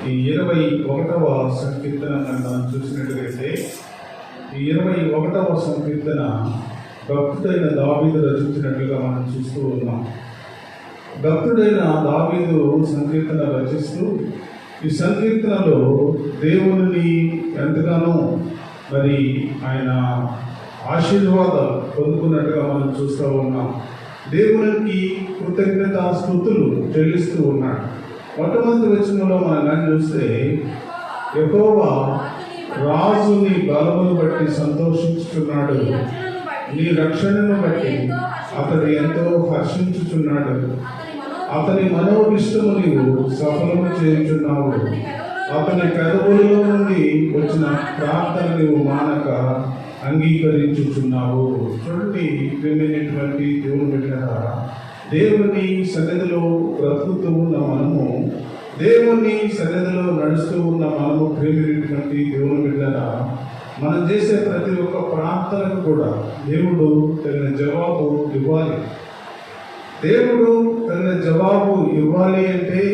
ఈ 21వ సంకీర్తన మనం చూసినట్లయితే ఈ 21వ సంకీర్తన భక్తుడైన దావీదు రచించినట్లుగా మనం చూస్తూ ఉన్నాం. భక్తుడైన దావీదు సంకీర్తన రచిస్తూ ఈ సంకీర్తనలో దేవుని ఎంతగానో మరి ఆయన ఆశీర్వాదాలు పొందుకున్నట్టుగా మనం చూస్తూ ఉన్నాం. దేవునికి కృతజ్ఞతాస్తుతులు చెల్లిస్తూ ఉన్నాడు. మొట్టమొదటి వచనంలో మనం కానీ చూస్తే, యెహోవా రాజు నీ బలమును బట్టి సంతోషించుచున్నాడు, నీ రక్షణను బట్టి అతడు ఎంతో హర్షించుచున్నాడు, అతని మనోభిష్టము నీవు సఫలము చేయుచున్నావు, అతని పెదవులలో నుండి వచ్చిన ప్రార్థన నీవు మానక అంగీకరించుచున్నావు. చూడండి, ప్రేమైనటువంటి దేవుని బిడ్డలారా, దేవుని సన్నిధిలో బ్రతుకుతూ ఉన్న మనము, దేవుని సన్నిధిలో నడుస్తూ ఉన్న మనము, ప్రేమైనటువంటి దేవుని బిడ్డలారా, మనం చేసే ప్రతి ఒక్క ప్రార్థనకు కూడా దేవుడు తగిన జవాబు ఇవ్వాలి. దేవుడు తగిన జవాబు ఇవ్వాలి అంటే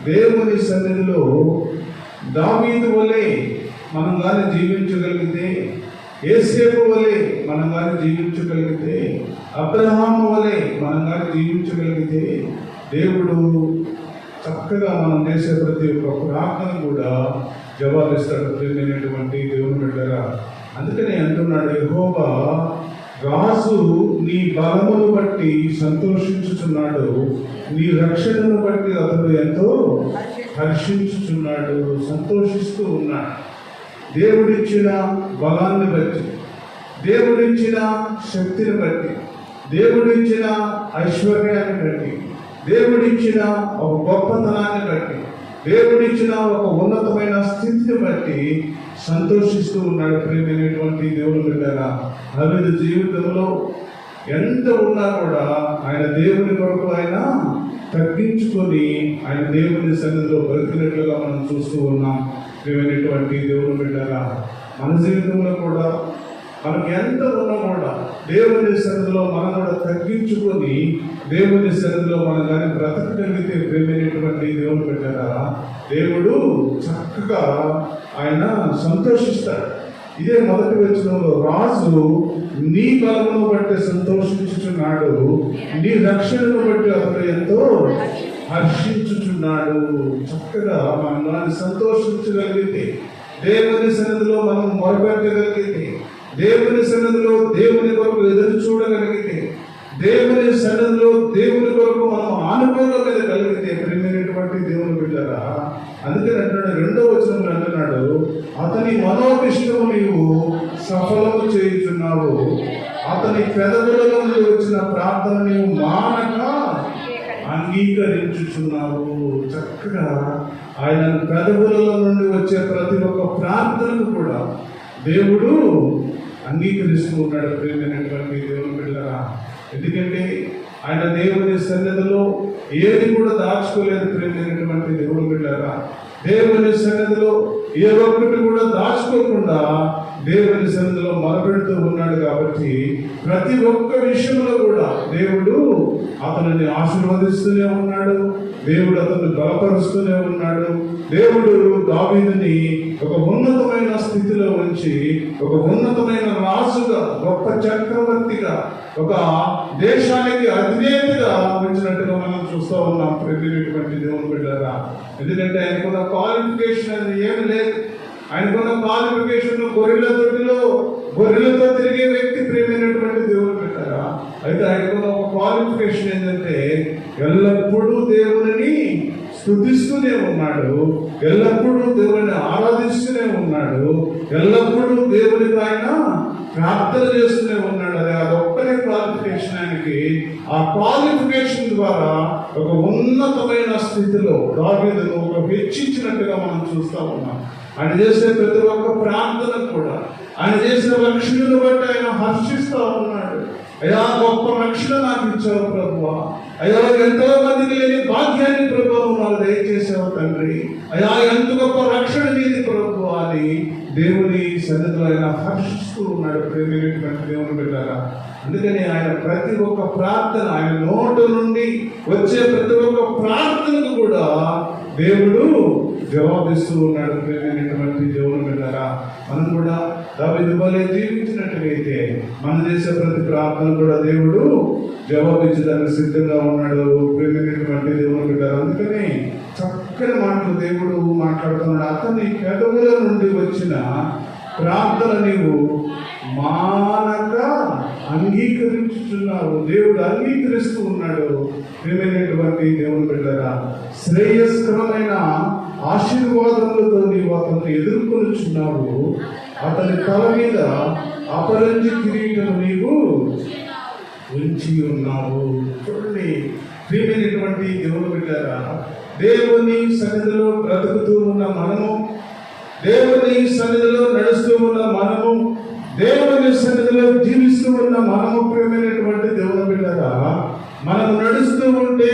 దేవుని సన్నిధిలో దావీదు వలె మనం కానీ జీవించగలిగితే, యేసేపు వలె మనం కానీ జీవించగలిగితే, అబ్రహాము వలె మనం కానీ జీవించగలిగితే, దేవుడు చక్కగా మనం చేసే ప్రతి ఒక్క ప్రార్థన కూడా జవాబిస్తాడు. ప్రియమైనటువంటి దేవుని బిడ్డలారా, అందుకని అంటున్నాడు, యెహోవా రాజు నీ బలమును బట్టి సంతోషించుచున్నాడు, నీ రక్షణను బట్టి అతడు ఎంతో హర్షించుచున్నాడు, సంతోషిస్తూ ఉన్నాడు. దేవుడిచ్చిన బలాన్ని బట్టి, దేవుడిచ్చిన శక్తిని బట్టి, దేవుడిచ్చిన ఐశ్వర్యాన్ని బట్టి, దేవుడిచ్చిన ఒక గొప్పతనాన్ని బట్టి, దేవుడిచ్చిన ఒక ఉన్నతమైన స్థితిని బట్టి సంతోషిస్తూ ఉన్నాడు. ప్రియమైనటువంటి దేవుని బిడ్డలారా, దావీదు జీవితంలో ఎంత ఉన్నా కూడా ఆయన దేవుని కొరకు ఆయన తగ్గించుకొని ఆయన దేవుని సన్నిధిలో బ్రతికినట్లుగా మనం చూస్తూ ఉన్నాం. ప్రియమైనటువంటి దేవుని బిడ్డలారా, మన జీవితంలో కూడా మనకి ఎంత ఉన్నా కూడా దేవుని సన్నిధిలో మనం కూడా తగ్గించుకొని దేవుని సన్నిధిలో మనం కానీ బ్రతకగలిగితే, ప్రేమైనటువంటి దేవుని బిడ్డలారా, దేవుడు చక్కగా ఆయన సంతోషిస్తాడు. ఇదే మొదటి వచనంలో, రాజు నీ బలమును బట్టి సంతోషించుచున్నాడు, నీ రక్షణను బట్టి అతడు ఎంతో హర్షించుచున్నాడు. చక్కగా మనం సంతోషించగలిగితే, దేవుని సన్నిధిలో మనం మొరపెట్టగలిగితే, దేవుని సన్నిధిలో దేవుని కొరకు ఎదురు చూడగలిగితే, దేవుని సన్నిధిలో దేవుని కొరకు మనం ఆనుకోగలిగితే, ప్రియమైనటువంటి దేవుని బిడ్డలారా, అందుకని అంటున్నాడు, 2వ వచనంలో అంటున్నాడు, అతని మనోభిష్టము నీవు సఫలము చేయుచున్నావు, అతని పెదవులలో నుండి వచ్చిన ప్రార్థన నీవు మానక అంగీకరించుచున్నావు. చక్కగా ఆయన పెదవులలో నుండి వచ్చే ప్రతి ఒక్క ప్రార్థనకు కూడా దేవుడు అంగీకరిస్తూ ఉన్నాడు. ప్రియమైనటువంటి దేవుని బిడ్డలారా, ఎందుకంటే ఆయన దేవుని సన్నిధిలో ఏది కూడా దాచుకోలేదు. ప్రియమైనటువంటి దేవుని బిడ్డలారా, దేవుని సన్నిధిలో ఏ ఒక్కటి కూడా దాచుకోకుండా దేవుని సన్నిధిలో మొరపెడుతూ ఉన్నాడు. కాబట్టి ప్రతి ఒక్క విషయంలో కూడా దేవుడు అతనిని ఆశీర్వదిస్తూనే ఉన్నాడు, దేవుడు అతన్ని బలపరుస్తూనే ఉన్నాడు. దేవుడు దావీదుని ఒక ఉన్నతమైన స్థితిలో ఉంచి ఒక ఉన్నతమైన రాజుగా, గొప్ప చక్రవర్తిగా, ఒక దేశానికి అధినేతగా ఉంచినట్టుగా మనం చూస్తూ ఉన్నాం. ప్రియమైనటువంటి దేవుని బిడ్డలారా, ఎందుకంటే ఆయనకున్న క్వాలిఫికేషన్ అది ఏమి లేదు. ఆయనకున్న క్వాలిఫికేషన్ గొర్రెలతో తిరిగే వ్యక్తి. ప్రియమైనటువంటి దేవుని బిడ్డలారా, అయితే ఆయనకున్న ఒక క్వాలిఫికేషన్ ఏంటంటే ఎల్లప్పుడూ దేవుని స్తుతిస్తూనే ఉన్నాడు, ఎల్లప్పుడూ దేవుని ఆరాధిస్తూనే ఉన్నాడు, ఎల్లప్పుడూ దేవునికి ఆయన ప్రార్థన చేస్తూనే ఉన్నాడు. అదొక్కనే క్వాలిఫికేషన్ ఆయనకి. ఆ క్వాలిఫికేషన్ ద్వారా ఒక ఉన్నతమైన స్థితిలో దావీదును ఒక హెచ్చించినట్టుగా మనం చూస్తూ ఉన్నాం. ఆయన చేసే ప్రతి ఒక్క ప్రార్థన కూడా, ఆయన చేసిన రక్షణను బట్టి ఆయన హర్షిస్తూ ఉన్నాడు. అయ్యా, గొప్ప రక్షణ నాకు ఇచ్చావు ప్రభువా, అయ్యా ఎంతో మందికి లేని భాగ్యాన్ని ప్రభువు నాకు దయచేసావు తండ్రి, అయ్యా ఎంత గొప్ప రక్షణ నీది ప్రభువా అని దేవుని సన్నిధిలో ఆయన హర్షిస్తూ ఉన్నాడు ప్రేమైనటువంటి దేవుని బిడ్డలారా. అందుకని ఆయన ప్రతి ఒక్క ప్రార్థన, ఆయన నోటు నుండి వచ్చే ప్రతి ఒక్క ప్రార్థనకు కూడా దేవుడు జవాబిస్తూ ఉన్నాడు ప్రేమైనటువంటి దేవుని బిడ్డలారా. మనం కూడా దావీదు వలె జీవించినట్లయితే మన చేసే ప్రతి ప్రార్థన కూడా దేవుడు జవాబించడానికి సిద్ధంగా ఉన్నాడు ప్రేమైనటువంటి దేవుని బిడ్డలారా. అందుకని చక్కని మాటలు దేవుడు మాట్లాడుతున్నాడు. అతని పెదవుల నుండి వచ్చిన ప్రార్థన నీవు మానక అంగీకరించుచున్నావు. దేవుడు అంగీకరిస్తూ ఉన్నాడు ప్రియమైనటువంటి దేవుని బిడ్డలారా. శ్రేయస్కరమైన ఆశీర్వాదములతో నీవు అతన్ని ఎదుర్కొనుచున్నావు. అతని తల మీద అపరంజి కిరీటం నీవు ఉంచి ఉన్నావు. చూడండి ప్రియమైనటువంటి దేవుని బిడ్డలారా, దేవుని సన్నిధిలో బ్రతుకుతూ ఉన్న మనము, దేవుని సన్నిధిలో నడుస్తూ ఉన్న మనము, దేవుని సన్నిధిలో జీవిస్తూ ఉన్న మనము ప్రియమైనటువంటి దేవుని బిడ్డలారా, మనము నడుస్తూ ఉంటే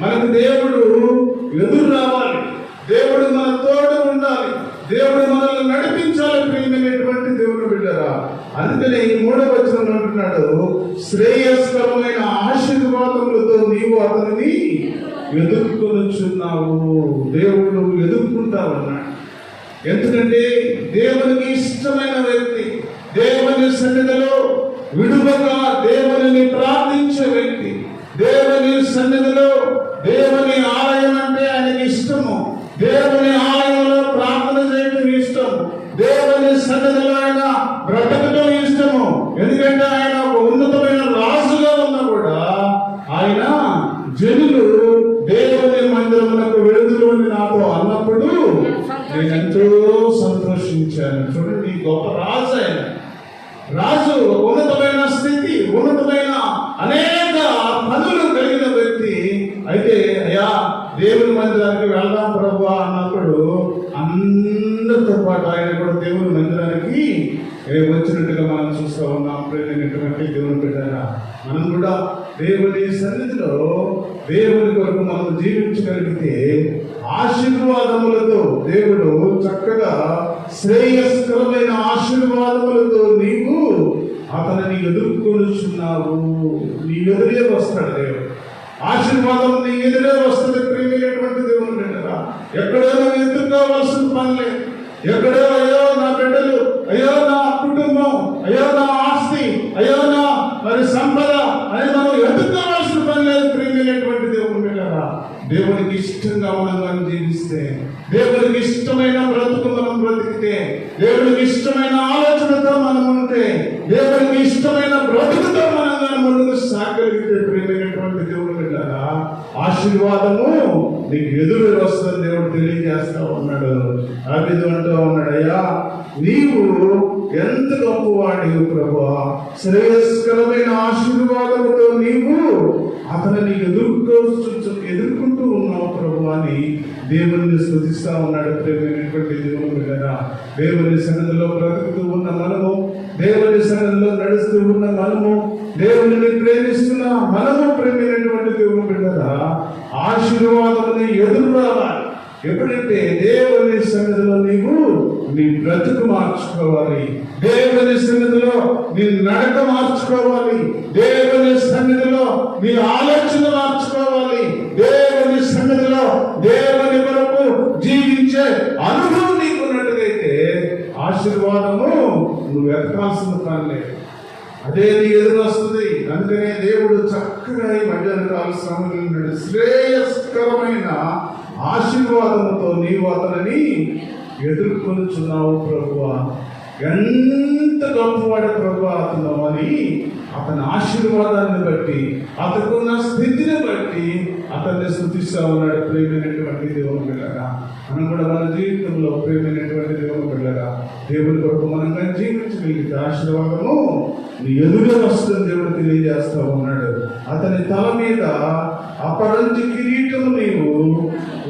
మనకు దేవుడు ఎదురు రావాలి, దేవుడు మన తోడు ఉండాలి, దేవుడు మనల్ని నడిపించాలి ప్రియమైనటువంటి దేవుని బిడ్డలారా. అందుకనే ఈ 3వ వచనంలో అంటున్నాడు, శ్రేయస్కరమైన ఆశీర్వాదములతో నీవు అతనిని ఎదుర్కొనుచున్నావు. దేవుడు ఎదుర్కొంటావన్నాడు. ఎందుకంటే దేవునికి ఇష్టమైన వ్యక్తి, దేవుని సన్నిధిలో విడువగా దేవుని ప్రార్థించే వ్యక్తి, దేవుని సన్నిధిలో, దేవుని ఆలయం అంటే ఆయనకి ఇష్టము, దేవుని ఆలయంలో ప్రార్థన చేయడం ఇష్టం, దేవుని సన్నిధిలో ఆయన బ్రతకడం ఇష్టము. ఎందుకంటే ఆయన ఒక ఉన్నతమైన రాజుగా ఉన్నా కూడా ఆయన జనులు దేవుని మందిరమునకు వెళుదురు నాతో అన్నప్పుడు నేను ఎంతో సంతోషించాను. చూడండి, గొప్ప రాజు ఆయన. రాజు ఉన్నతమైన స్థితి, ఉన్నతమైన అనేక పనులు కలిగిన వ్యక్తి. అయితే అయ్యా దేవుని మందిరానికి వెళ్దాం ప్రభు అన్నప్పుడు అందరితో పాటు ఆయన కూడా దేవుని మందిరానికి వచ్చినట్టుగా మనం చూస్తూ ఉన్నాం ప్రేమైనటువంటి దేవుని బిడ్డలారా. మనం కూడా దేవుని సన్నిధిలో దేవుని కొరకు మనం జీవించగలిగితే ఆశీర్వాదములతో దేవుడు చక్కగా శ్రేయస్కరమైన ఆశీర్వాదములతో నీవు అతనిని ఎదుర్కొనుచున్నావు. నీ ఎదురే వస్తాడు దేవుడు. ఆశీర్వాదం నీ ఎదురే వస్తుంది ప్రియమైనటువంటి దేవుని బిడ్డలారా. ఎక్కడో నువ్వు ఎదుర్కోవాల్సిన పని లేదు. ఎక్కడో అయ్యో నా బిడ్డలు, అయ్యో నా కుటుంబం, అయ్యో నా ఆస్తి, అయ్యో నా మరి సంపద అని మనం ఎదుర్కోవాల్సిన పని లేదు ప్రియమైనటువంటి దేవుని బిడ్డలారా. దేవునికి ఇష్టంగా మనం జీవిస్తే, దేవునికి ఇష్టమైన బ్రతుకు మనం బ్రతికితే, దేవునికి ఇష్టమైన ఆలోచనతో మనం ఉంటే, దేవునికి ఇష్టమైన బ్రతుకుతో మనం ముందుకు సాగలిగితే ప్రియమైనటువంటి దేవుని బిడ్డలారా, ఆశీర్వాదము నీకు ఎదురు వస్తుందని దేవుడు తెలియజేస్తా ఉన్నాడు. దావీదు అంటూ ఉన్నాడు, అయ్యా నీవు ఎంత గొప్పవాడివి ప్రభువా, శ్రేయస్కరమైన ఆశీర్వాదముతో నీవు అతనిని ఎదుర్కొంటూ ఉన్నావు ప్రభు అని దేవుని స్తుతిస్తా ఉన్నాడు ప్రియమైనటువంటి దేవుని బిడ్డలారా. దేవుని సన్నిధిలో బ్రతుకుతూ ఉన్న మనము, దేవుని సన్నిధిలో నడుస్తూ ఉన్న మనము, దేవుని ప్రేమిస్తున్న మనము ప్రేమైనటువంటి దేవుని బిడ్డలారా, ఆశీర్వాదముని ఎదురు రావాలి. ఎప్పుడంటే దేవుని సన్నిధిలో నీవు నీ బ్రతుకు మార్చుకోవాలి, దేవుని సన్నిధిలో నీ నడక మార్చుకోవాలి, దేవుని సన్నిధిలో నీ ఆలోచన మార్చుకోవాలి, దేవుని సన్నిధిలో దేవుని కొరకు జీవించే అనుభవం నీకున్నట్టుగైతే ఆశీర్వాదము నువ్వు వెతకాల్సిన పని లేదు, అదే నీ ఎదురు వస్తుంది. అందుకనే దేవుడు చక్కగా ఈ మధ్యాహ్న కాల సమయంలో శ్రేయస్కరమైన ఆశీర్వాదముతో నీవు అతనిని ఎదుర్కొనుచున్నావు ప్రభువా. ఎంత గొప్పవాడు ప్రభువా అతను అని అతని ఆశీర్వాదాన్ని బట్టి, అతనుకున్న స్థితిని బట్టి అతన్ని స్తుతిస్తా ఉన్నాడు ప్రియమైనటువంటి దేవుని బిడ్డలారా. మనం కూడా మన జీవితంలో ప్రియమైనటువంటి దేవుని బిడ్డలారా, దేవుని కొరకు మనం జీవించగలిగితే ఆశీర్వాదము నీ ఎదురుగా వస్తుందని దేవుడు తెలియజేస్తా ఉన్నాడు. అతని తల మీద అపరంజి కిరీటము నీవు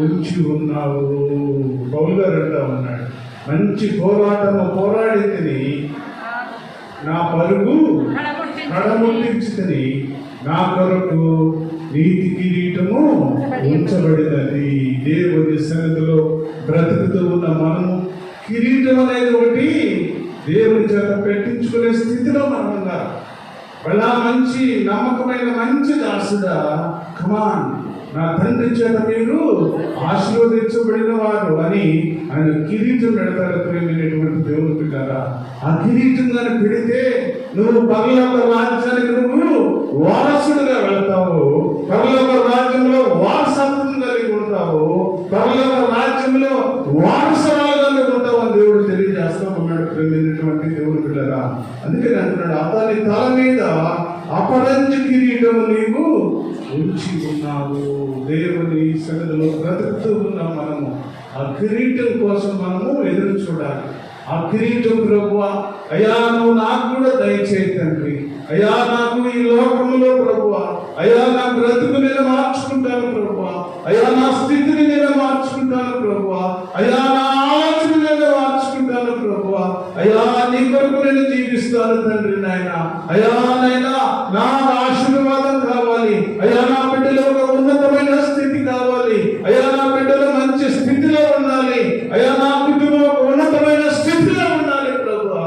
ఉంచి ఉన్నావు. పౌలు గారు అంటా ఉన్నాడు, మంచి పోరాటము పోరాడి తిని నా పరుగు కడముట్టించుకొని నా కొరకు నీతి కిరీటము ఉంచబడినది. దేవుని సన్నిధిలో బ్రతుకుతూ ఉన్న మనము కిరీటం అనేది ఒకటి దేవుని చేత పెట్టించుకునే స్థితిలో మనం ఉండాలి. వాళ్ళ మంచి నమ్మకమైన మంచి దాసుడా, కమాన్, నా తండ్రి చేత మీరు ఆశీర్వదించబడిన వారు అని ఆయన కిరీటం పెడతారు. ప్రేమైనటువంటి దేవుని బిడ్డలారా, ఆ కిరీటంగానే పెడితే నువ్వు పరలోక రాజ్యానికి నువ్వు వారసుడుగా వెళ్తావు. పరలోక రాజ్యంలో వారసత్వం కలిగి ఉంటావు. పరలోక రాజ్యంలో వారసరాలుగా ఉంటావు అని దేవుడు తెలియజేస్తా ఉన్నాడు. ప్రేమైనటువంటి దేవుని బిడ్డలారా, అందుకని అంటున్నాడు, అతని తల మీద అపరంజి కిరీటం నీవు ఉంచి ఉన్నావు. దేవుని సన్నిధిలో బ్రతుకుతూ ఉన్నాం మనము. ఆ కిరీటం కోసం మనము ఎదురు చూడాలి. ఆ కిరీటం ప్రభువా, అయ్యా నువ్వు నాకు కూడా దయచేయి తండ్రి. అయ్యా నాకు ఈ లోకంలో ప్రభువా, అయ్యా నా బ్రతుకు నేను మార్చుకుంటాను ప్రభువా, అయ్యా నా స్థితిని నేను మార్చుకుంటాను ప్రభువా, అయ్యా నా ఆలోచన నేను మార్చుకుంటాను ప్రభువా, అయ్యా నీ కొరకు నేను జీవిస్తాను తండ్రి నాయన. అయ్యా నైనా నా ఆశీర్వాదం కావాలి. అయ్యా నా బిడ్డలో ఒక ఉన్నతమైన స్థితి కావాలి. అయ్యా నా బిడ్డలు మంచి స్థితిలో ఉండాలి. అయ్యా నా కుటుంబం ఒక ఉన్నతమైన స్థితిలో ఉండాలి ప్రభువా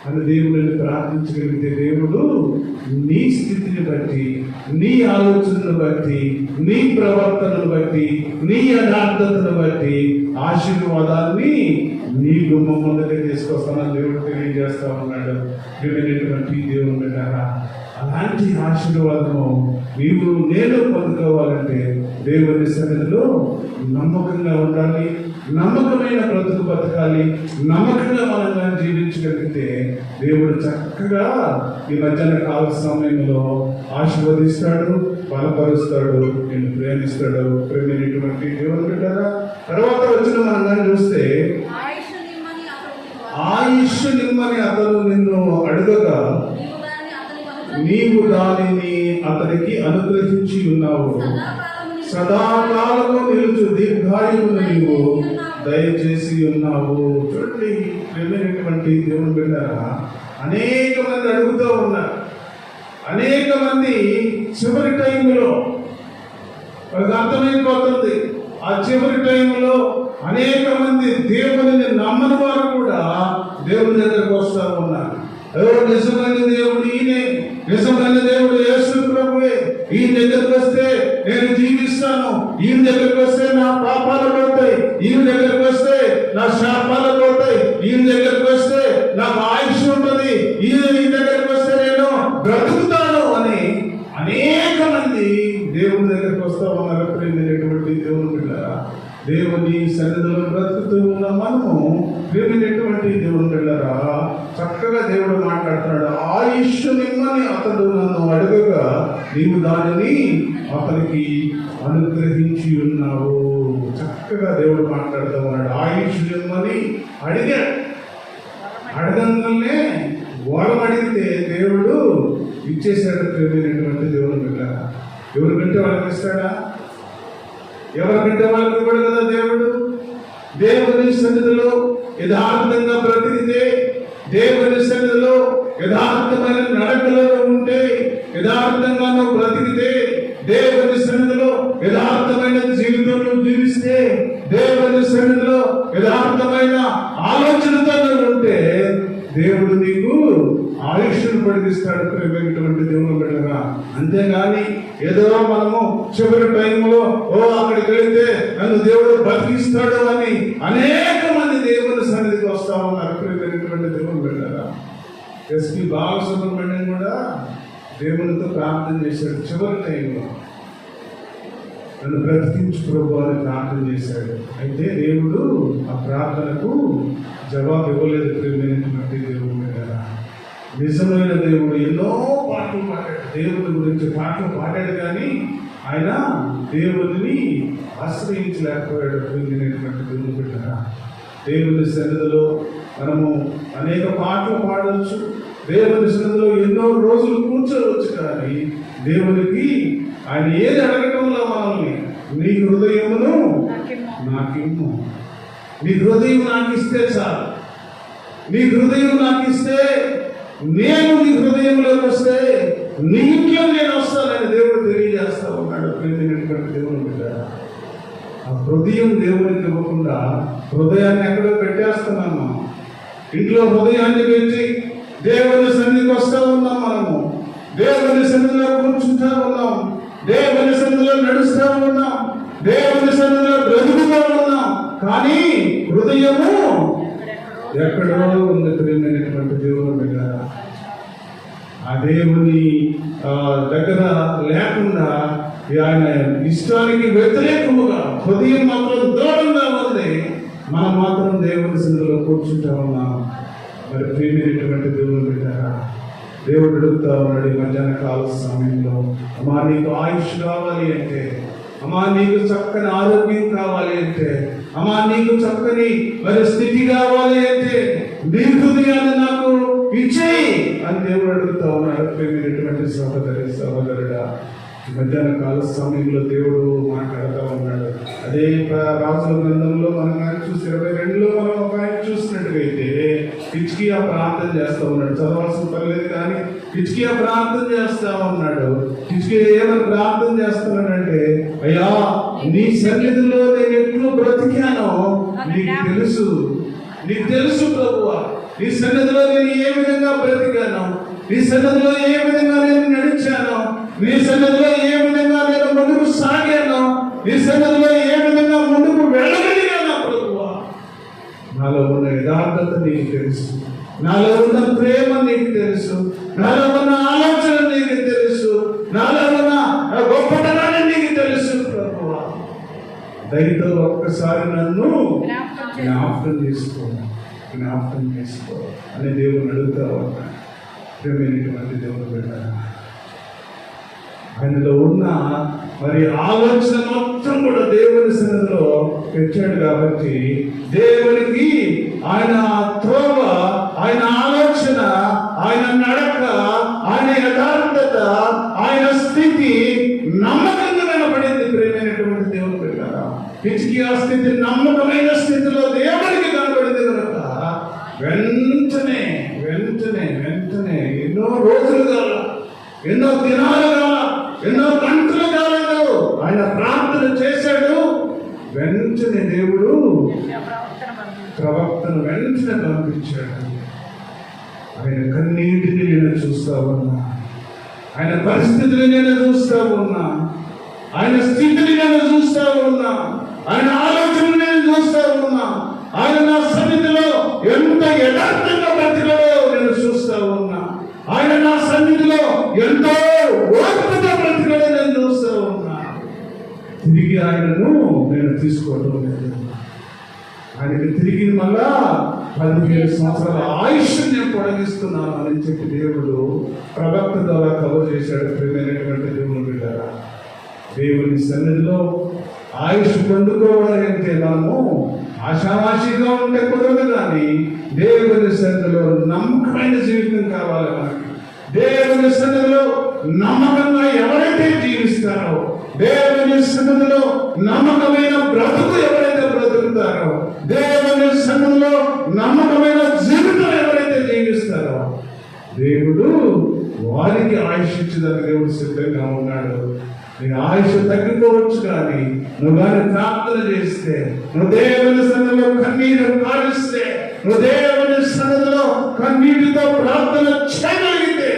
అని దేవుడిని ప్రార్థించగలిగితే దేవుడు నీ స్థితిని బట్టి, నీ ఆలోచనను బట్టి, నీ ప్రవర్తనను బట్టి, నీ యథార్థతను బట్టి ఆశీర్వాదాన్ని నీ గుమ్మం ముందుకే తీసుకొస్తానని దేవుడు తెలియజేస్తా ఉన్నాడు. దేవుడైనటువంటి దేవుని బిడ్డలారా, అలాంటి ఆశీర్వాదము నీవు నేను పొందుకోవాలంటే దేవుని సన్నిధిలో నమ్మకంగా ఉండాలి. నమ్మకమైన బ్రతుకు బతకాలి. నమ్మకంగా మనం జీవించగలిగితే దేవుడు చక్కగా ఈ మధ్యాహ్న కాల సమయంలో ఆశీర్వదిస్తాడు, బలపరుస్తాడు, నేను ప్రేమిస్తాడు. ప్రేమైనటువంటి దేవుని బిడ్డలారా, తర్వాత వచ్చిన మనం చూస్తే ఆయుష్ నిమ్మని అతను నిన్ను అడుగగా నీవు దానిని అతనికి అనుగ్రహించి ఉన్నావు. సదాకాలము నిలుచు దీర్ఘాయువును నీవు దయచేసి ఉన్నావు. చూడండి ప్రేమైనటువంటి దేవుని బిడ్డలారా, అనేక మంది అడుగుతూ ఉన్నారు. అనేక మంది చివరి టైంలో వాళ్ళకి అర్థమైపోతుంది. ఆ చివరి టైంలో అనేక మంది దేవుని నమ్మని వారు కూడా దేవుని దగ్గరకు వస్తూ ఉన్నారు. నిజమైన దేవుడు ఈయనే, నిజమైన దేవుడు యేసు ప్రభువే. ఈయన దగ్గరకు వస్తే నేను జీవిస్తాను, ఈయన దగ్గరకు వస్తే నా పాపాలు పోతాయి, ఈయన దగ్గరకు వస్తే నా శాపాలు పోతాయి, ఈయన దగ్గరకు వస్తే నాకు ఆయుష్ ఉంటుంది, ఈయన దగ్గరకు వస్తే నేను బ్రతుకుతాను అని అనేక మంది దేవుని దగ్గరకు వస్తూ ఉన్నారు. ప్రేమైనటువంటి దేవుని బిడ్డలారా, దేవుని సన్నిధిలో బ్రతుకుతూ ఉన్న మనము ప్రేమైనటువంటి దేవుని బిడ్డలారా, చక్కగా దేవుడు మాట్లాడుతున్నాడు. ఆయుష్ నిమ్మని అతడు నన్ను అడుగగా నీవు దానిని అతనికి అనుగ్రహించి ఉన్నావు. చక్కగా దేవుడు మాట్లాడుతూ ఉన్నాడు. ఆయుష్ నిమ్మని అడిగాడు. అడగంగానే వరం అడిగితే దేవుడు ఇచ్చేశాడు. ప్రేమైనటువంటి దేవుని బిడ్డలారా, ఎవరికంటే వాళ్ళకి ఇస్తాడా? ఎవరికంటే వాళ్ళకి ఇవ్వడు కదా దేవుడు. దేవుని సన్నిధిలో యథార్థంగా బ్రతికితే, దేవుని సన్నిధిలో యథార్థమైన నడకలో ఉంటే, యథార్థంగా నువ్వు బ్రతికితే, దేవుని సన్నిధిలో యథార్థమైన జీవితంలో జీవిస్తే, దేవుని సన్నిధిలో యథార్థమైన ఆలోచనతో నువ్వు ఉంటే దేవుడు నీకు ఆయుష్ను పొడిగిస్తాడు. ప్రేమైనటువంటి దేవుని బిడ్డగా, అంతేగాని ఏదో మనము చివరి టైంలో అక్కడికి వెళితే నన్ను దేవుడు బతికిస్తాడు అని అనేక మంది దేవుని సన్నిధికి వస్తా ఉన్నారు. ప్రేమైనటువంటి దేవుని బిడ్డగా, ఎస్పి బాలసుబ్రహ్మణ్యం కూడా దేవునితో ప్రార్థన చేశాడు. చివరి టైంలో నన్ను బ్రతికించు ప్రభు అని ప్రార్థన చేశాడు. అయితే దేవుడు ఆ ప్రార్థనకు జవాబు ఇవ్వలేదు. ప్రేమైనటువంటి దేవుని బిడ్డగా, నిజమైన దేవుడు ఎన్నో పాటలు పాడాడు. దేవుడి గురించి పాటలు పాడాడు, కానీ ఆయన దేవుడిని ఆశ్రయించలేకపోయాడు. ప్రేమైనటువంటి దేవుని బిడ్డగా, దేవుని సన్నిధిలో మనము అనేక పాటలు పాడవచ్చు, దేవుని సన్నిధిలో ఎన్నో రోజులు కూర్చోవచ్చు, కానీ దేవునికి ఆయన ఏది అడగటంలో మనల్ని, నీ హృదయమును నాకిమ్ము, నీ హృదయం నాకు ఇస్తే చాలు, నీ హృదయం నాకు ఇస్తే నేను నీ హృదయంలోకి వస్తే నీ ఇంట్లో నేను వస్తానని దేవుడు తెలియజేస్తా ఉన్నాడు. ప్రేమైనటువంటి దేవుని బిడ్డ, ఆ హృదయం దేవునికి ఇవ్వకుండా హృదయాన్ని ఎక్కడో పెట్టేస్తున్నాను మనం. ఇంట్లో హృదయాన్ని పెట్టి దేవుని సన్నిధికి వస్తూ ఉన్నాం. మనము దేవుని సన్నిధిలో కూర్చుంటా ఉన్నాం, దేవుని సన్నిధిలో నడుస్తూ ఉన్నాం, దేవుని సన్నిధిలో బ్రతుకుతూ ఉన్నాం. కానీ హృదయము ఎక్కడో ఉంది ప్రియమైనటువంటి దేవుని దగ్గర. ఆ దేవుని దగ్గర లేకుండా ఆయన ఇష్టానికి వ్యతిరేకముగా హృదయం మాత్రం దూరంగా ఉంది. మనం మాత్రం దేవుని సన్నిధిలో కూర్చుంటా ఉన్నాం. మరి ప్రియమైనటువంటి దేవుని దగ్గర దేవుడు అడుగుతా ఉన్నాడు ఈ మధ్యాహ్న కాల సమయంలో, అమ్మా నీకు ఆయుష్ కావాలి అంటే, అమ్మా నీకు చక్కని ఆరోగ్యం కావాలి అంటే, అమ్మా నీకు చక్కని మరి స్థితి కావాలి అంటే నీ హృదయాన్ని నాకు ఇచ్చేయి అని దేవుడు అడుగుతా ఉన్నాడు. ప్రియమైనటువంటి సహోదరుడా, ఈ మధ్యాహ్న కాల సమయంలో దేవుడు మాట్లాడుతూ ఉన్నాడు. అదే రాజుల గ్రంథంలో మనం ఆయన చూసి 22లో మనం ఒక ఆయన చూసినట్టుగైతే హిజ్కియా ప్రార్థన చేస్తూ ఉన్నాడు. చదవాల్సిన పర్లేదు కానీ హిజ్కియా ప్రార్థన చేస్తా ఉన్నాడు. హిజ్కియా ఏమని ప్రార్థన చేస్తున్నాడంటే, అయ్యా నీ సన్నిధిలో నేను ఎట్లు బ్రతికానో నీకు తెలుసు, నీకు తెలుసు ప్రభువా. నీ సన్నిధిలో నేను ఏ విధంగా బ్రతికాను, నీ సన్నిధిలో ఏ విధంగా నేను నడిచాను, నీ సన్నిధిలో ఏ విధంగా నేను ముందుకు సాగాను, నీ సన్నిధిలో ఏ విధంగా ముందుకు వెళ్ళగలిగాను ప్రభువా. నాలో ఉన్న యథార్థత నీకు తెలుసు, నాలో ఉన్న ప్రేమ నీకు తెలుసు, నాలో ఉన్న ఆలోచన నీకు తెలుసు, నాలో ఉన్న గొప్పతనాన్ని నీకు తెలుసు ప్రభువా. దయతో ఒక్కసారి నన్ను జ్ఞాపకం చేసుకో అని దేవుని అడుగుతా ఉన్నాడు. ప్రేమైనటువంటి దేవుడు పెట్టారు. ఆయనలో ఉన్న మరి ఆలోచన మొత్తం కూడా దేవుని సన్నిధిలో పెట్టాడు కాబట్టి దేవునికి ఆయన త్రోవ, ఆయన ఆలోచన, ఆయన నడక, ఆయన యథార్థత, ఆయన స్థితి నమ్మకంగా కనబడింది. ప్రేమైనటువంటి దేవుడు పెట్టారా. హిజ్కియా స్థితి నమ్మకమైన స్థితిలో దేవునికి కనబడింది కనుక వెంటనే వెంటనే వెంటనే ఎన్నో రోజులు కాల, ఎన్నో దినాలు కాల, ఎన్నో గంటలు కాలేదు ఆయన ప్రార్థన చేశాడు. వెంటనే దేవుడు ప్రవక్తను వెంటనే పంపించాడు. ఆయన కన్నీటిని నేను చూస్తా ఉన్నా, ఆయన పరిస్థితిని నేను చూస్తా ఉన్నా, ఆయన స్థితిని నేను చూస్తా ఉన్నా, ఆయన ఆలోచనలు నేను చూస్తా ఉన్నా, ఆయన నా సన్నిధిలో ఎంత యథార్థంగా బ్రతికాడో నేను చూస్తా ఉన్నా, ఆయన నా సన్నిధిలో ఎంతో ఓర్పుగా బ్రతికాడో నేను చూస్తా ఉన్నా. తిరిగి ఆయనను నేను తీసుకోవడం లేదు. ఆయనకి తిరిగి మళ్ళా 15 సంవత్సరాల ఆయుష్ నేను పొడిగిస్తున్నాను అని చెప్పి దేవుడు ప్రవక్త ద్వారా కవర్ చేశాడు. ప్రియమైనటువంటి దేవుని బిడ్డలారా, దేవుని సన్నిధిలో ఆయుష్ పొందుకోవాలి అంటే మనము ఆశావాషిగా ఉంటే కుదరదు. కానీ దేవుని సన్నిధిలో నమ్మకమైన జీవితం కావాలి మనకి. దేవుని సన్నిధిలో నమ్మకంగా ఎవరైతే జీవిస్తారో, దేవుని సన్నిధిలో నమ్మకమైన బ్రతుకు ఎవరైతే బ్రతుకుతారో, దేవుని సన్నిధిలో నమ్మకమైన జీవితం ఎవరైతే జీవిస్తారో దేవుడు వారికి ఆయుష్ ఇచ్చేదానికి దేవుడు సిద్ధంగా ఉన్నాడు. నీ ఆయుష్ తగ్గిపోవచ్చు కానీ నువ్వు కానీ ప్రార్థన చేస్తే, నువ్వు దేవుని సన్నిధిలో కన్నీరు కారిస్తే, నువ్వు దేవుని సన్నిధిలో కన్నీటితో ప్రార్థన చేయగలిగితే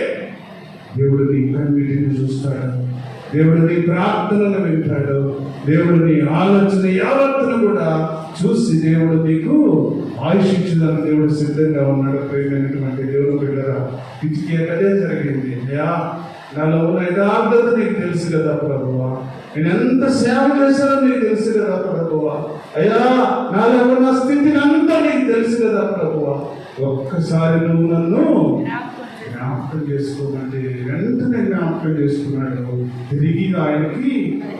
దేవుడు నీ కన్నీటిని చూస్తాడు, దేవుడు నీ ప్రార్థనలు వింటాడు, దేవుడు నీ ఆలోచన యావత్తును కూడా చూసి దేవుడు నీకు ఆయుష్ ఇచ్చేదానికి దేవుడు సిద్ధంగా ఉన్నాడు. ప్రియమైనటువంటి దేవుడు బిడ్డలారా, హిజ్కియా అదే జరిగింది. నాలో ఉన్న యథార్థత నీకు తెలుసు కదా ప్రభువా, నేను ఎంత సేవ చేశానో నీకు తెలుసు కదా ప్రభువా, అయ్యా నాలో ఉన్న స్థితిని అంతా నీకు తెలుసు కదా ప్రభువా, ఒక్కసారి నువ్వు నన్ను జ్ఞాపకం చేసుకోమంటే వెంటనే జ్ఞాపకం చేసుకున్నాడు. తిరిగి ఆయనకి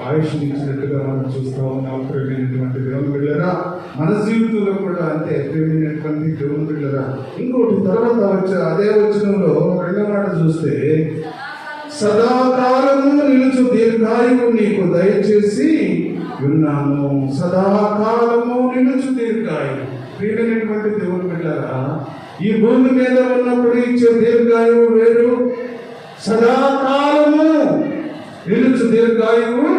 ఆయుష్ ఇచ్చినట్టుగా మనం చూస్తా ఉన్నాం. ప్రేమైనటువంటి దేవుని బిడ్డలారా, మన జీవితంలో కూడా అంతే. ప్రేమైనటువంటి దేవుని బిడ్డలారా, ఇంకోటి తర్వాత వచ్చే అదే వచనంలో రెండవ మాట చూస్తే, సదాకాలము నిలుచు దీర్ఘాయువు నీకు దయచేసి ఉన్నాను. సదాకాలము నిలుచు దీర్ఘాయువు. ప్రియమైనటువంటి దేవుని బిడ్డలారా, ఈ భూమి మీద ఉన్నప్పుడు ఇచ్చే దీర్ఘాయువు వేరు, సదాకాలము నిలుచు దీర్ఘాయువు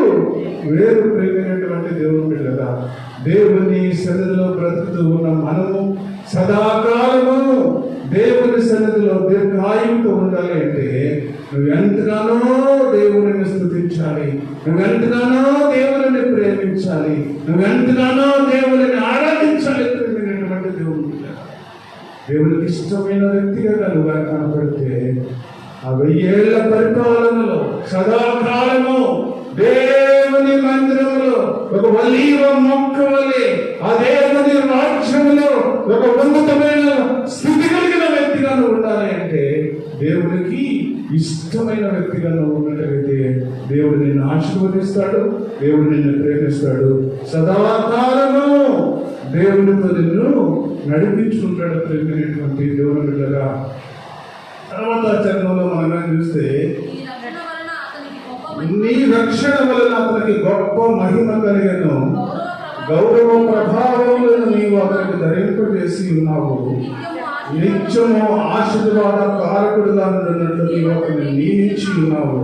వేరు ప్రియమైనటువంటి దేవుని బిడ్డలారా, దేవుని సన్నిధిలో బ్రతుకుతూ ఉన్న మనము సదాకాలము దేవుని సన్నిధిలో దీర్ఘాయువుతో ఉండాలి అంటే నువ్వు ఎంతగానో దేవుని స్తుతించాలి, నువ్వు ఎంతగానో దేవుని ప్రేమించాలి, నువ్వు ఎంతగానో దేవుని ఆరాధించాలి. ప్రియమైనటువంటి దేవుని బిడ్డలారా, దేవునికి ఇష్టమైన వ్యక్తిగా నువ్వు కనపడితే ఆ 1000 ఏళ్ల పరిపాలనలో సదాకాలము దేవుని మందిరంలో ఒక ఒలీవ మొక్క వలె ఆ దేవుని రాజ్యంలో ఒక ఉన్నతమైన స్థితి కలిగిన వ్యక్తిగా నువ్వు ఉండాలి అంటే దేవునికి ఇష్టమైన వ్యక్తిగా నువ్వు ఉన్నట్లయితే దేవుడు నిన్ను ఆశీర్వదిస్తాడు, దేవుడు నిన్ను ప్రేమిస్తాడు, సదాకాలము దేవునితో నిన్ను నడిపించుకుంటాడు. ప్రేమైనటువంటి దేవుని బిడ్డగా తర్వాత చరణంలో మనం చూస్తే నీ రక్షణ వలన అతనికి గొప్ప మహిమ కలిగను, గౌరవ ప్రభావములను నీవు అతనికి ధరింపజేసి ఉన్నావు, నిత్యము ఆశీర్వాద కారకుడుగా ఉన్నట్లు నీవు అతన్ని నియమించి ఉన్నావు,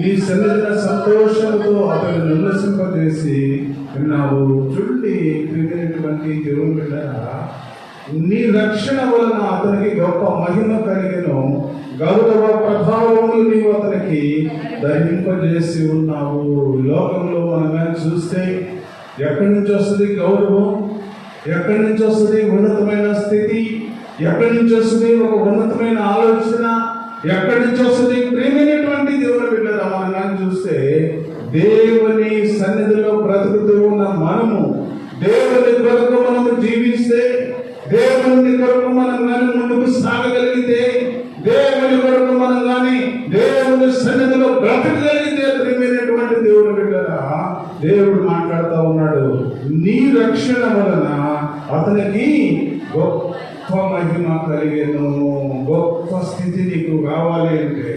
నీ సన్నిధిన సంతోషంతో అతన్ని ఉల్లసింపజేసి ఉన్నావు. చూడండి ప్రియమైనటువంటి దేవుని బిడ్డలారా, నీ రక్షణ వలన అతనికి గొప్ప మహిమ కలిగను, గౌరవ ప్రభావములు నీవు అతనికి ధరింపజేసి ఉన్నావు. లోకంలో మనం చూస్తే ఎక్కడి నుంచి వస్తుంది గౌరవం, ఎక్కడి నుంచి వస్తుంది ఉన్నతమైన స్థితి, ఎక్కడి నుంచి వస్తుంది ఒక ఉన్నతమైన ఆలోచన, ఎక్కడి నుంచి వస్తుంది ప్రియమైనటువంటి దేవుని బిడ్డలారా, మనం చూస్తే దేవుని సన్నిధిలో బ్రతుకుతూ ఉన్న మనము దేవుని కొరకు మనము జీవిస్తే, దేవుని కొరకు మనం కానీ ముందుకు సాగగలిగితే, దేవుని కొరకు మనం కానీ దేవుని సన్నిధిలో బ్రతకగలిగితే ప్రియమైనటువంటి దేవుని బిడ్డలారా, దేవుడు మాట్లాడుతూ ఉన్నాడు, నీ రక్షణ వలన అతనికి గొప్ప మహిమ కలిగేను. గొప్ప స్థితి నీకు కావాలి అంటే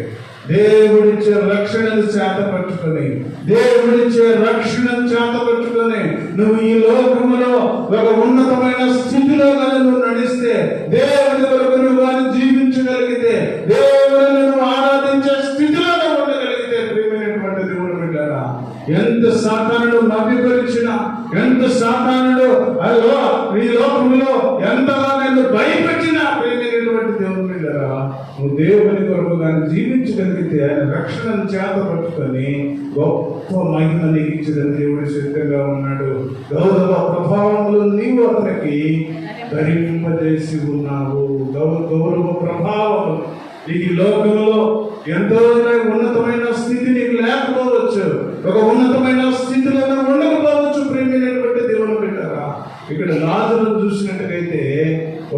దేవుడిచ్చే రక్షణను చేతపట్టుకొని, దేవుడిచ్చే రక్షణను చేతపట్టుకొని నువ్వు ఈ లోకములో ఒక ఉన్నతమైన స్థితిలో కానీ నువ్వు నడిస్తే, దేవుని కొరకు నువ్వు కానీ జీవించగలిగితే, దేవుని నువ్వు ఆరాధించే స్థితిలో నువ్వు ఉండగలిగితే ప్రియమైనటువంటి దేవుని బిడ్డలారా, ఎంత సాతానుడు మభ్యపరిచినా, ఎంత సాతానుడు అయ్యో ఈ లోకంలో ఎంతగా నిన్ను భయపెట్టినా ప్రియమైనటువంటి దేవుని బిడ్డలారా, నువ్వు దేవుని కొరకు కానీ జీవించగలిగితే ఆయన రక్షణను చేతపట్టుకొని గొప్ప మహిమ నీకు ఇచ్చిన దేవుడు సిద్ధంగా ఉన్నాడు. గౌరవ ప్రభావములు నీవు అతనికి ధరింపజేసి ఉన్నావు. గౌరవ ప్రభావములు ఈ లోకంలో ఎంతో ఉన్నతమైన స్థితి నీకు లేకపోవచ్చు, ఒక ఉన్నతమైన స్థితిలో ఉండకపోవచ్చు. ప్రేమైనటువంటి దేవుని బిడ్డలారా, ఇక్కడ లాజరును చూసినట్టుగైతే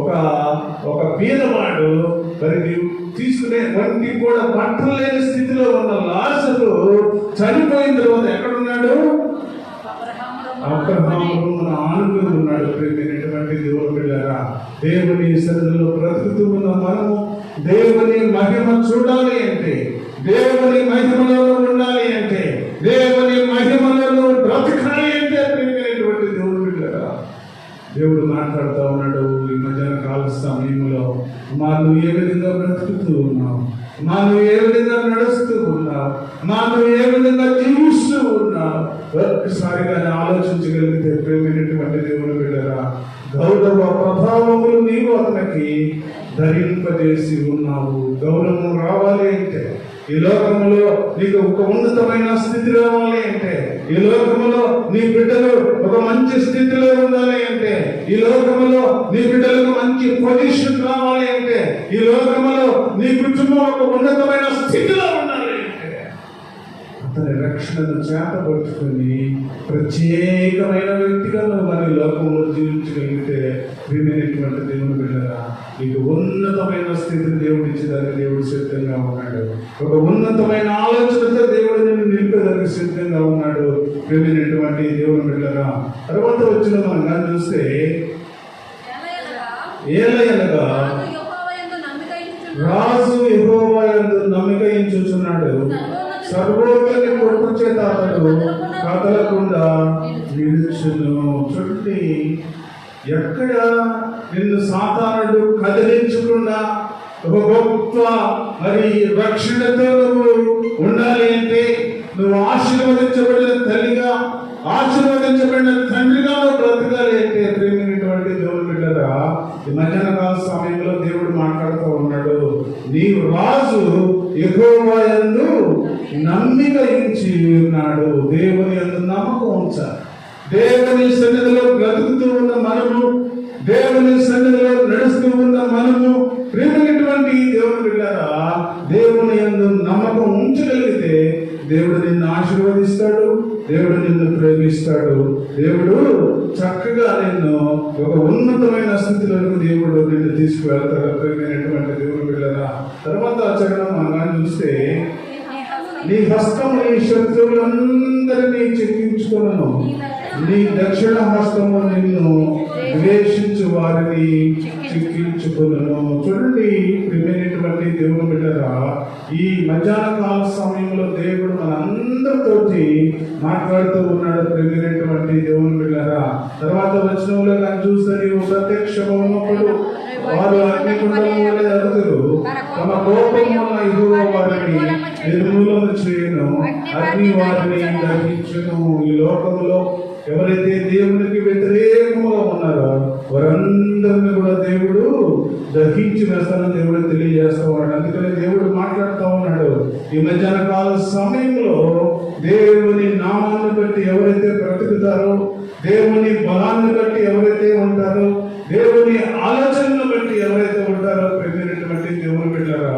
ఒక పేదవాడు మరి తీసుకునే వంటి కూడా బట్టలు లేని స్థితిలో ఉన్న లాజరు చనిపోయిన తర్వాత ఎక్కడున్నాడు? అబ్రహాము ఆనుకుని ఉన్నాడు. ప్రేమైనటువంటి దేవుని బిడ్డలారా, దేవుని సన్నిధిలో బ్రతుకుతూ ఉన్న మనము దేవుని మహిమ చూడాలి అంటే, దేవుని మహిమలో ఉండాలి అంటే, దేవుని మహిమలో బ్రతకాలి అంటే ప్రియమైనటువంటి దేవుని బిడ్డలారా, దేవుడు మాట్లాడుతూ ఉన్నాడు ఈ మధ్యాహ్న కాల సమయంలో, నువ్వు ఏ విధంగా బ్రతుకుతూ ఉన్నావు, నువ్వు ఏ విధంగా నడుస్తూ ఉన్నావు, నువ్వు ఏ విధంగా జీవిస్తూ ఉన్నావు, ఒక్కసారిగా ఆలోచించగలిగితే ప్రేమైనటువంటి దేవుని బిడ్డలారా, గౌరవ ప్రభావములు నీవు అతనికి ధరింపజేసి ఉన్నావు. గౌరవం రావాలి అంటే, ఈ లోకంలో నీకు ఒక ఉన్నతమైన స్థితి రావాలి అంటే, ఈ లోకంలో నీ బిడ్డలు ఒక మంచి స్థితిలో ఉండాలి అంటే, ఈ లోకంలో నీ బిడ్డలకు మంచి పొజిషన్ రావాలి అంటే, ఈ లోకంలో నీ కుటుంబం ఒక ఉన్నతమైన స్థితిలో ఉండాలి అంటే, అతని రక్షణను చేతపట్టుకుని ప్రత్యేకమైన వ్యక్తిగా నువ్వు వారి లోకంలో జీవించగలిగితే ప్రియమైనటువంటి దేవుని బిడ్డలారా, నీకు ఉన్నతమైన స్థితిని దేవుడు ఇచ్చేదానికి దేవుడు సిద్ధంగా ఉన్నాడు. ఒక ఉన్నతమైన ఆలోచనతో దేవుడు నిన్ను నిలిపేదానికి సిద్ధంగా ఉన్నాడు. ప్రియమైనటువంటి దేవుని బిడ్డలారా, తర్వాత వచ్చిన మనం చూస్తే ఏలయనగా రాజు యెహోవా యందు నమ్మిక ఉంచుచున్నాడు, సర్వోన్నతుని కొడుకు చేత అతడు కదలకుండా నిలుచును. చూడండి, ఎక్కడ నిన్ను సాతానుడు కదిలించకుండా ఒక గొప్ప మరి రక్షణతో నువ్వు ఉండాలి అంటే, నువ్వు ఆశీర్వదించబడిన తల్లిగా, ఆశీర్వదించబడిన తండ్రిగా నువ్వు బ్రతకాలి అంటే ప్రేమైనటువంటి దేవుని బిడ్డరా, ఈ మధ్యాహ్న కాల సమయంలో దేవుడు మాట్లాడుతూ ఉన్నాడు. నీవు రాజు యెహోవా యందు నమ్మిక ఉంచి ఉన్నాడు. దేవుని యందు నమ్మకం ఉంచాలి. దేవుని సన్నిధిలో బ్రతుకుతూ ఉన్న మనము, దేవుని సన్నిధిలో నడుస్తూ ఉన్న మనము, ప్రేమైనటువంటి దేవుని బిడ్డరా, దేవుని యందు నమ్మకం ఉంచగలిగితే దేవుడు నిన్ను ఆశీర్వదిస్తాడు, దేవుడు నిన్ను ప్రేమిస్తాడు, దేవుడు చక్కగా నిన్ను ఒక ఉన్నతమైన స్థితిలోకి దేవుడు నిన్ను తీసుకువెళ్తాడు. ప్రేమైనటువంటి దేవుని బిడ్డరా, తర్వాత చరణం మనం చూస్తే, నీ హస్తము నీ శత్రువులందరినీ చెక్కించుకొనును, నీ దక్షిణ హస్తము నిన్ను ద్వేషించు వారిని చిక్కించుకొనును. చూడండి ప్రియమైనటువంటి దేవుని బిడ్డరా, ఈ మధ్యాహ్న కాల సమయంలో దేవుడు మనందరితోటి మాట్లాడుతూ ఉన్నాడు. ప్రియమైనటువంటి దేవుని బిడ్డరా, తర్వాత వచనంలో కానీ చూస్తే, నీవు ప్రత్యక్షమైనప్పుడు వారు అగ్నికుండము వలె అరుగుదురు, తమ కోపము వలన వారిని నిర్మూలన చేయను, అగ్ని వారిని దహించును. ఈ లోకంలో ఎవరైతే దేవునికి వ్యతిరేకముగా ఉన్నారో వారందరినీ కూడా దేవుడు దహించి వేస్తానని దేవుడు తెలియజేస్తా ఉన్నాడు. అందుకని దేవుడు మాట్లాడుతూ ఉన్నాడు, ఈ మధ్యాహ్న కాల సమయంలో దేవుని నామాన్ని బట్టి ఎవరైతే బ్రతుకుతారో, దేవుని బలాన్ని బట్టి ఎవరైతే ఉంటారో, దేవుని ఆలోచనను బట్టి ఎవరైతే ఉంటారో, ప్రేమైనటువంటి దేవుని బిడ్డరా,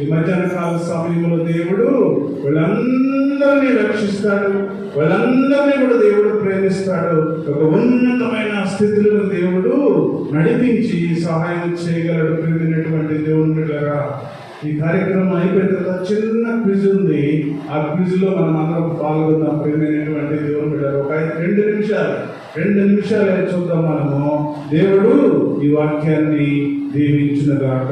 ఈ మధ్యాహ్న కాల సమయంలో దేవుడు వాళ్ళందరినీ రక్షిస్తాడు, వాళ్ళందరినీ కూడా దేవుడు ప్రేమిస్తాడు. ఒక ఉన్నతమైన స్థితిలో దేవుడు నడిపించి సహాయం చేయగలడు. ప్రేమైనటువంటి దేవుని బిడ్డరా, ఈ కార్యక్రమం అయిపోయిన తర్వాత చిన్న క్విజ్ ఉంది. ఆ క్విజ్ లో మనం అందరం పాల్గొందాం. ప్రేమైనటువంటి దేవుని బిడ్డరా, ఒక 2 నిమిషాలు చూద్దాం మనము. దేవుడు ఈ వాక్యాన్ని దీవించునుగాక.